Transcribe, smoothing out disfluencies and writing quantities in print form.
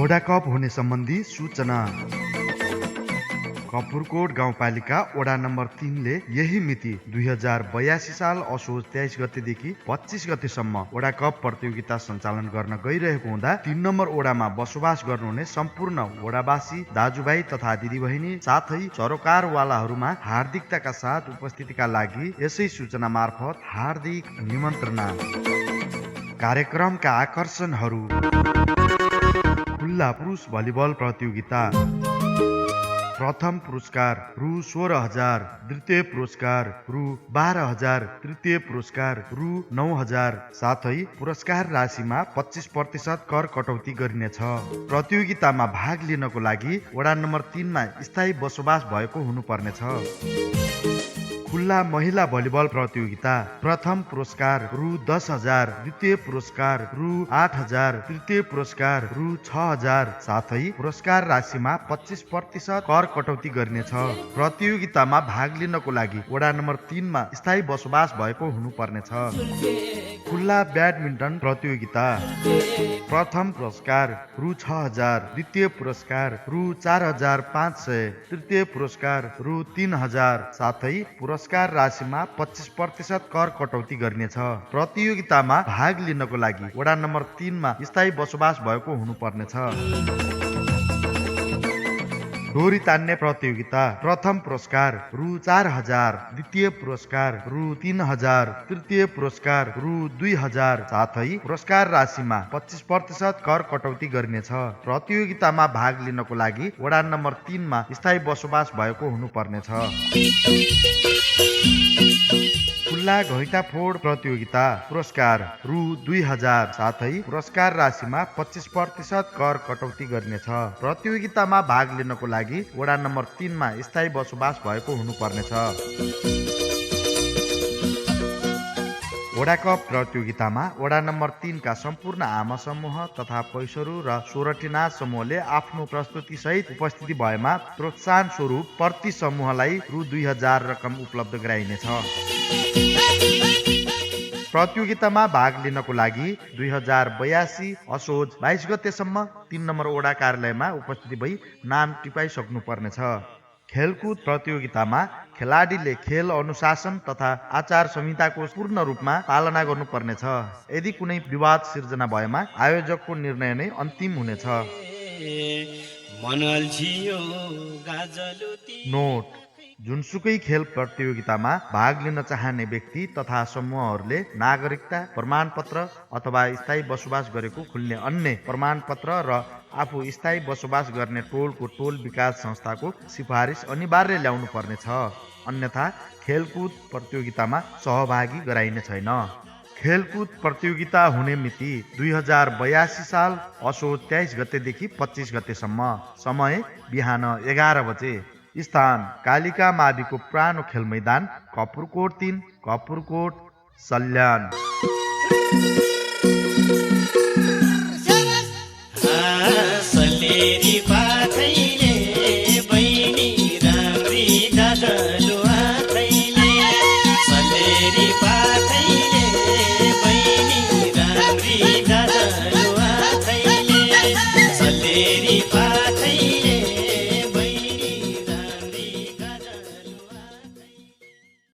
वडा कप हुने सम्बन्धी सूचना। कपुरकोट गाउँपालिका वडा नम्बर 3 ले यही मिति 2082 साल असोज 23 गतेदेखि 25 गतेसम्म वडा कप प्रतियोगिता सञ्चालन गर्न गइरहेको हुँदा 3 नम्बर वडामा बसोबास गर्नुहुने सम्पूर्ण वडावासी दाजुभाइ तथा दिदीबहिनी साथै सरोकारवालाहरूमा हार्दिकताका साथ उपस्थितिका लागि यसै सूचना मार्फत हार्दिक निमन्त्रणा। कार्यक्रमका आकर्षणहरू: खुल्ला पुरुष भलिबल प्रतियोगिता। प्रथम पुरस्कार रु 16,000, द्वितीय पुरस्कार रु 12,000, तृतीय पुरस्कार रु 9,000, साथै पुरस्कार राशिमा 25% कर कटौती गरिनेछ। प्रतियोगितामा भाग लिनको लागि वडा नम्बर 3 मा स्थायी बसोबास भएको हुनुपर्नेछ। खुल्ला महिला भलिबल प्रतियोगिता। प्रथम पुरस्कार रु 10,000, द्वितीय पुरस्कार रु 8,000, तृतीय पुरस्कार रु 6,000, साथै पुरस्कार राशिमा 25% कर कटौती गरिनेछ। प्रतियोगितामा भाग लिनको लागि वडा नम्बर 3 मा स्थायी बसोबास भएको हुनुपर्नेछ। खुल्ला ब्याडमिन्टन प्रतियोगिता। प्रथम पुरस्कार रु 6,000, द्वितीय पुरस्कार रु 4,500, तृतीय पुरस्कार रु 3,000, साथै पुरस्कार राशिमा 25% कर कटौती गरिनेछ। प्रतियोगितामा भाग लिनको लागि वडा नम्बर 3 मा स्थायी बसोबास भएको हुनुपर्नेछ। डोरी तान्ने प्रतियोगिता। प्रथम पुरस्कार रु 4,000, द्वितीय पुरस्कार रु 3,000, तृतीय पुरस्कार रु 2,000, साथै पुरस्कार राशिमा 25% कर कटौती गरिनेछ। प्रतियोगितामा भाग लिनको लागि वडा नम्बर 3 मा स्थायी बसोबास भएको हुनुपर्नेछ। खुल्ला घैँटा फोड प्रतियोगिता। पुरस्कार रु 2,000, साथै पुरस्कार राशिमा 25% कर कटौती गरिनेछ। प्रतियोगितामा भाग लिनको लागि वडा नम्बर 3 मा स्थायी बसोबास भएको हुनुपर्नेछ। वडा कप प्रतियोगितामा वडा नम्बर 3 का सम्पूर्ण आमा समूह तथा पैसरू र सोरठीनाथ समूहले आफ्नो प्रस्तुति सहित उपस्थिति भएमा प्रोत्साहन स्वरूप प्रति समूहलाई रु 2,000 रकम उपलब्ध गराइनेछ। प्रतियोगितामा भाग लिनको लागि 2082 असोज 22 गतेसम्म 3 नम्बर वडा कार्यालयमा उपस्थिति भई नाम टिपाइसक्नु पर्नेछ। खेलकुद प्रतियोगितामा खेलाडीले खेल अनुशासन तथा आचार संहिताको पूर्ण रूपमा पालना गर्नुपर्नेछ। यदि कुनै विवाद सिर्जना भएमा आयोजकको निर्णय नै अन्तिम हुनेछ। नोट: जुनसुकै खेल प्रतियोगितामा भाग लिन चाहने व्यक्ति तथा समूहहरूले नागरिकता प्रमाणपत्र अथवा स्थायी बसोबास गरेको खुल्ने अन्य प्रमाणपत्र र आफू स्थायी बसोबास गर्ने टोलको टोल विकास संस्थाको सिफारिस अनिवार्य ल्याउनु पर्नेछ। अन्यथा खेलकुद प्रतियोगितामा सहभागी गराइने छैन। खेलकुद प्रतियोगिता हुने मिति 2082 साल असोज 23 गतेदेखि 25 गतेसम्म। समय बिहान 11 बजे। स्थान कालिका माविको पुरानो खेल मैदान, कपुरकोट 3, कपुरकोट, सल्यान।